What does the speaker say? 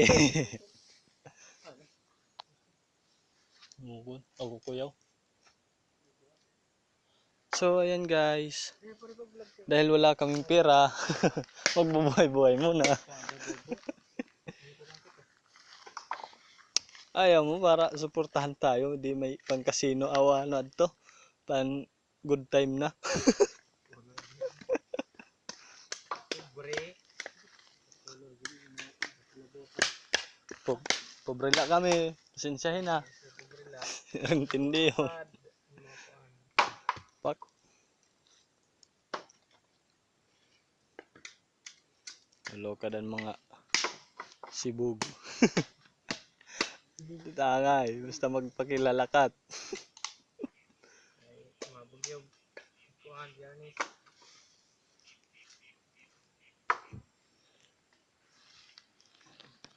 Sige. Mukon. Ako kuyaw. So, ayan guys. Dahil wala kaming pera, magbubuhay-buhay muna. Ayaw mo para suportahan tayo. Di may pang-casino awa na to. Pan good time na. Pobre lang kami. Pasensyahin na. Intindi yun. Pak. Loka dan mga sibug. Tangay. Basta magpakilalakat. Mabog yung kuhan, Janis.